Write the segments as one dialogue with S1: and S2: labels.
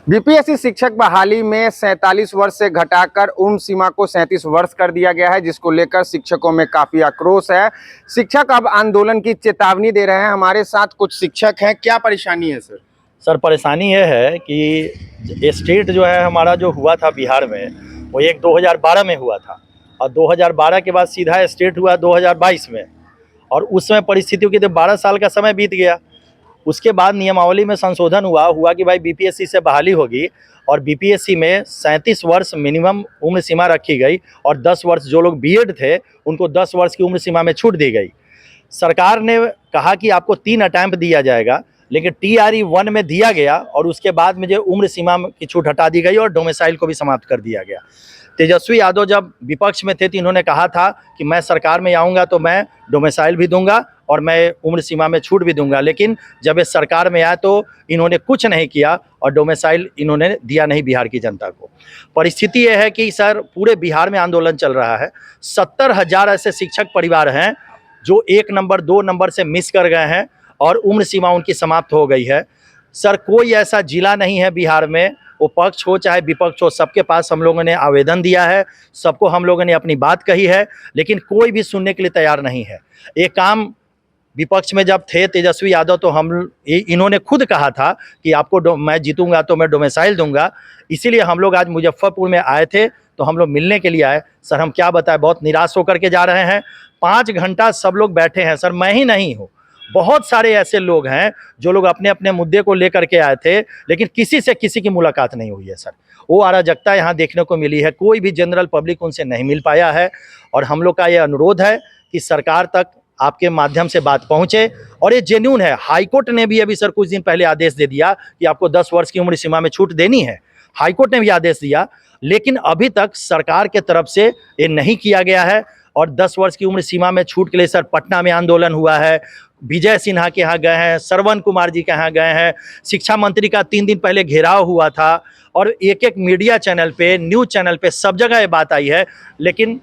S1: BPSC शिक्षक बहाली में 47 वर्ष से घटाकर उम्र सीमा को 37 वर्ष कर दिया गया है, जिसको लेकर शिक्षकों में काफी आक्रोश है। शिक्षक अब आंदोलन की चेतावनी दे रहे हैं। हमारे साथ कुछ शिक्षक हैं। क्या परेशानी है सर?
S2: सर परेशानी यह है कि स्टेट जो है हमारा जो हुआ था बिहार में वो एक 2012 में हुआ था और 2012 के बाद सीधा स्टेट हुआ 2022 में। और उस समय परिस्थितियों की 12 साल का समय बीत गया। उसके बाद नियमावली में संशोधन हुआ कि भाई बीपीएससी से बहाली होगी और बीपीएससी में 37 वर्ष मिनिमम उम्र सीमा रखी गई और 10 वर्ष जो लोग बीएड थे उनको 10 वर्ष की उम्र सीमा में छूट दी गई। सरकार ने कहा कि आपको 3 अटैम्प्ट दिया जाएगा, लेकिन TRE 1 में दिया गया और उसके बाद मुझे उम्र सीमा की छूट हटा दी गई और डोमिसाइल को भी समाप्त कर दिया गया। तेजस्वी यादव जब विपक्ष में थे तो इन्होंने कहा था कि मैं सरकार में आऊँगा तो मैं डोमिसाइल भी दूंगा और मैं उम्र सीमा में छूट भी दूंगा, लेकिन जब ये सरकार में आया तो इन्होंने कुछ नहीं किया और डोमिसाइल इन्होंने दिया नहीं बिहार की जनता को। परिस्थिति ये है कि सर पूरे बिहार में आंदोलन चल रहा है। 70,000 ऐसे शिक्षक परिवार हैं जो 1 नंबर 2 नंबर से मिस कर गए हैं और उम्र सीमा उनकी समाप्त हो गई है। सर कोई ऐसा जिला नहीं है बिहार में, वो पक्ष हो चाहे विपक्ष हो, सबके पास हम लोगों ने आवेदन दिया है, सबको हम लोगों ने अपनी बात कही है, लेकिन कोई भी सुनने के लिए तैयार नहीं है। ये काम विपक्ष में जब थे तेजस्वी यादव तो इन्होंने खुद कहा था कि आपको मैं जीतूंगा तो मैं डोमिसाइल दूंगा। इसीलिए हम लोग आज मुजफ्फरपुर में आए थे, तो हम लोग मिलने के लिए आए। सर हम क्या बताएं, बहुत निराश होकर के जा रहे हैं। 5 घंटा सब लोग बैठे हैं। सर मैं ही नहीं हूँ, बहुत सारे ऐसे लोग हैं जो लोग अपने अपने मुद्दे को लेकर के आए थे, लेकिन किसी से किसी की मुलाकात नहीं हुई है। सर वो अराजकता यहाँ देखने को मिली है, कोई भी जनरल पब्लिक उनसे नहीं मिल पाया है। और हम लोग का ये अनुरोध है कि सरकार तक आपके माध्यम से बात पहुंचे और ये जेन्युइन है। हाईकोर्ट ने भी अभी सर कुछ दिन पहले आदेश दे दिया कि आपको 10 वर्ष की उम्र सीमा में छूट देनी है। हाईकोर्ट ने भी आदेश दिया, लेकिन अभी तक सरकार के तरफ से ये नहीं किया गया है। और 10 वर्ष की उम्र सीमा में छूट के लिए सर पटना में आंदोलन हुआ है, विजय सिन्हा के यहाँ गए हैं, श्रवण कुमार जी के यहाँ गए हैं, शिक्षा मंत्री का 3 दिन पहले घेराव हुआ था और एक मीडिया चैनल पे, न्यूज़ चैनल पे सब जगह ये बात आई है, लेकिन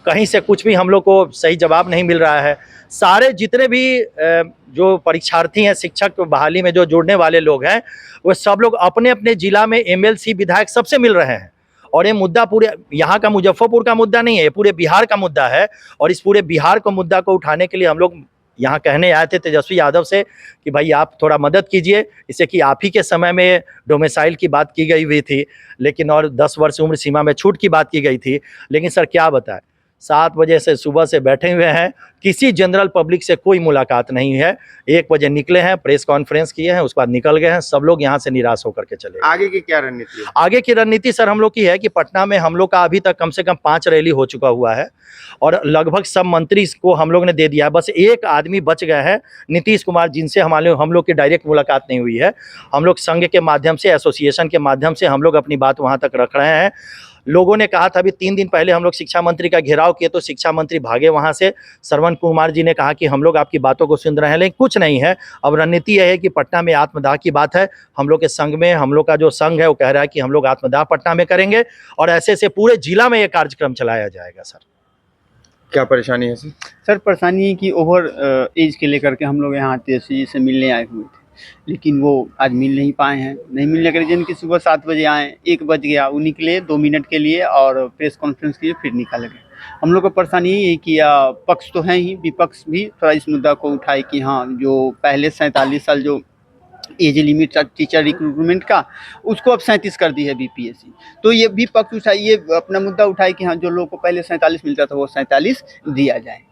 S2: कहीं से कुछ भी हम लोग को सही जवाब नहीं मिल रहा है। सारे जितने भी जो परीक्षार्थी हैं शिक्षक बहाली में जो जुड़ने वाले लोग हैं, वो सब लोग अपने अपने जिला में MLC विधायक सबसे मिल रहे हैं। और ये मुद्दा पूरे यहाँ का मुजफ्फरपुर का मुद्दा नहीं है, ये पूरे बिहार का मुद्दा है। और इस पूरे बिहार को मुद्दा को उठाने के लिए हम लोग यहाँ कहने आए थे तेजस्वी यादव से कि भाई आप थोड़ा मदद कीजिए, इससे कि आप ही के समय में डोमिसाइल की बात की गई हुई थी, लेकिन और 10 वर्ष उम्र सीमा में छूट की बात की गई थी। लेकिन सर क्या बताएं, 7 बजे से सुबह से बैठे हुए हैं, किसी जनरल पब्लिक से कोई मुलाकात नहीं है। 1 बजे निकले हैं, प्रेस कॉन्फ्रेंस किए हैं, उसके बाद निकल गए हैं। सब लोग यहाँ से निराश होकर के चले गए।
S1: आगे की क्या रणनीति है?
S2: आगे की रणनीति सर हम लोग की है कि पटना में हम लोग का अभी तक कम से कम 5 रैली हो चुका हुआ है और लगभग सब मंत्री को हम लोग ने दे दिया है। बस एक आदमी बच गए हैं, नीतीश कुमार, जिनसे हम लोग की डायरेक्ट मुलाकात नहीं हुई है। हम लोग संघ के माध्यम से, एसोसिएशन के माध्यम से हम लोग अपनी बात वहाँ तक रख रहे हैं। लोगों ने कहा था, अभी 3 दिन पहले हम लोग शिक्षा मंत्री का घेराव किए तो शिक्षा मंत्री भागे वहाँ से। श्रवण कुमार जी ने कहा कि हम लोग आपकी बातों को सुन रहे हैं, लेकिन कुछ नहीं है। अब रणनीति यह है कि पटना में आत्मदाह की बात है। हम लोग के संघ में, हम लोग का जो संघ है वो कह रहा है कि हम लोग आत्मदाह पटना में करेंगे और ऐसे से पूरे जिला में ये कार्यक्रम चलाया जाएगा। सर
S1: क्या परेशानी है सर?
S3: सर परेशानी है कि ओवर एज के लेकर के हम लोग यहाँ तेजस्वी जी से मिलने आए हुए थे, लेकिन वो आज मिल नहीं पाए हैं। नहीं मिलने के रीजन कि सुबह 7 बजे आए, 1 बज गया, वो निकले 2 मिनट के लिए और प्रेस कॉन्फ्रेंस किए, फिर निकल गए। हम लोग का परेशानी यही है कि पक्ष तो है ही, विपक्ष भी थोड़ा इस मुद्दा को उठाए कि हाँ, जो पहले 47 साल जो एज लिमिट टीचर रिक्रूटमेंट का, उसको अब 37 कर दी है बीपीएससी। तो ये भी पक्ष उठाए, ये अपना मुद्दा उठाए कि हाँ, जो लोगों को पहले 47 मिलता था वो 47 दिया जाए।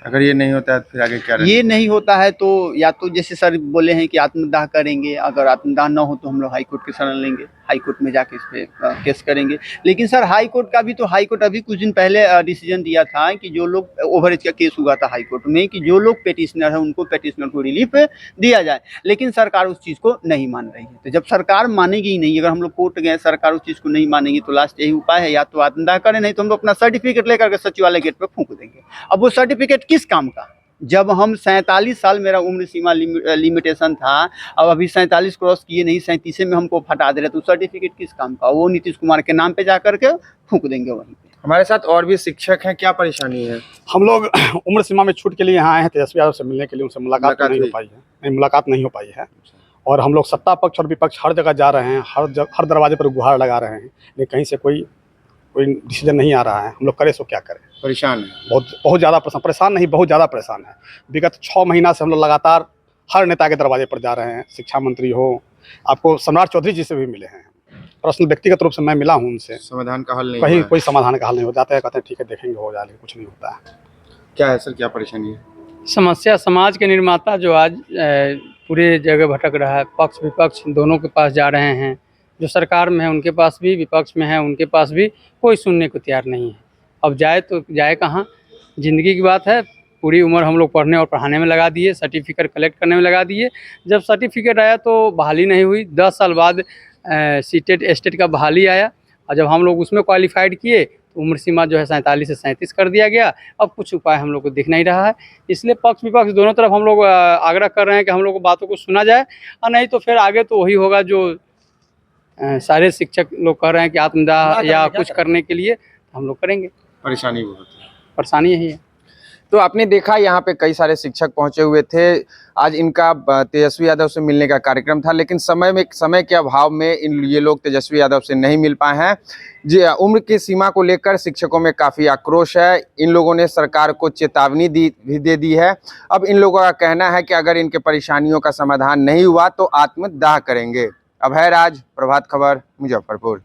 S1: अगर ये नहीं होता है तो फिर आगे क्या?
S3: ये नहीं होता है तो या तो जैसे सर बोले हैं कि आत्मदाह करेंगे, अगर आत्मदाह ना हो तो हम लोग हाई कोर्ट की शरण लेंगे, हाई कोर्ट में जाके इस पे केस करेंगे। लेकिन सर हाई कोर्ट का भी तो, हाई कोर्ट अभी कुछ दिन पहले डिसीजन दिया था कि जो लोग ओवरएज का केस हुआ था हाई कोर्ट में, कि जो लोग पेटिशनर है उनको पेटिशनर को रिलीफ दिया जाए, लेकिन सरकार उस चीज़ को नहीं मान रही है। तो जब सरकार मानेगी ही नहीं, अगर हम लोग कोर्ट गए, सरकार उस चीज़ को नहीं मानेगी, तो लास्ट यही उपाय है, या तो आत्मदाह करें, नहीं तो हम लोग अपना सर्टिफिकेट लेकर के सचिवालय गेट पर फूंक देंगे। अब वो सर्टिफिकेट किस काम का, जब हम 47 साल मेरा उम्र सीमा लिमिटेशन था, अब अभी 47 क्रॉस किए नहीं, 37 में हमको फटा दे रहे, तो सर्टिफिकेट किस काम का? वो नीतीश कुमार के नाम पे जा करके फूंक देंगे वहीं पे।
S1: हमारे साथ और भी शिक्षक हैं। क्या परेशानी है?
S4: हम लोग उम्र सीमा में छूट के लिए यहाँ आए हैं तेजस्वी यादव से मिलने के लिए, उनसे मुलाकात नहीं हो पाई है। नहीं, मुलाकात नहीं हो पाई है। और हम लोग सत्ता पक्ष और विपक्ष हर जगह जा रहे हैं, हर दरवाजे पर गुहार लगा रहे हैं, लेकिन कहीं से कोई डिसीजन नहीं आ रहा है। हम लोग करें सो क्या करें,
S1: परेशान है।
S4: बहुत ज़्यादा परेशान नहीं, बहुत ज़्यादा परेशान है। विगत 6 महीना से हम लोग लगातार हर नेता के दरवाजे पर जा रहे हैं, शिक्षा मंत्री हो, आपको सम्राट चौधरी जी से भी मिले हैं, पर्सनल व्यक्तिगत रूप से मैं मिला हूँ उनसे।
S1: समाधान का हल नहीं
S4: कहीं
S1: हुआ है।
S4: कोई समाधान का हल नहीं हो जाता है, कहते हैं ठीक है देखेंगे, हो जाए, लेकिन कुछ नहीं होता है।
S1: क्या है सर, क्या परेशानी है?
S5: समस्या समाज के निर्माता जो आज पूरे जगह भटक रहा है, पक्ष विपक्ष दोनों के पास जा रहे हैं, जो सरकार में है उनके पास भी, विपक्ष में है उनके पास भी, कोई सुनने को तैयार नहीं है। अब जाए तो जाए कहाँ, ज़िंदगी की बात है, पूरी उम्र हम लोग पढ़ने और पढ़ाने में लगा दिए, सर्टिफिकेट कलेक्ट करने में लगा दिए। जब सर्टिफिकेट आया तो बहाली नहीं हुई, 10 साल बाद सीटेट एस्टेट का बहाली आया, और जब हम लोग उसमें क्वालिफाइड किए तो उम्र सीमा जो है 47 से 37 कर दिया गया। अब कुछ उपाय हम लोग को दिख नहीं रहा है, इसलिए पक्ष विपक्ष दोनों तरफ हम लोग आग्रह कर रहे हैं कि हम लोग को बातों को सुना जाए, और नहीं तो फिर आगे तो वही होगा जो सारे शिक्षक लोग कह रहे हैं कि आत्मदाह या कुछ करने के लिए हम लोग करेंगे।
S1: परेशानी बहुत है।
S5: परेशानी यही है।
S1: तो आपने देखा यहाँ पे कई सारे शिक्षक पहुंचे हुए थे। आज इनका तेजस्वी यादव से मिलने का कार्यक्रम था, लेकिन समय के अभाव में ये लोग तेजस्वी यादव से नहीं मिल पाए हैं। जी, उम्र की सीमा को लेकर शिक्षकों में काफ़ी आक्रोश है। इन लोगों ने सरकार को चेतावनी दे दी है। अब इन लोगों का कहना है कि अगर इनके परेशानियों का समाधान नहीं हुआ तो आत्मदाह करेंगे। अभय राज, प्रभात खबर, मुजफ्फरपुर।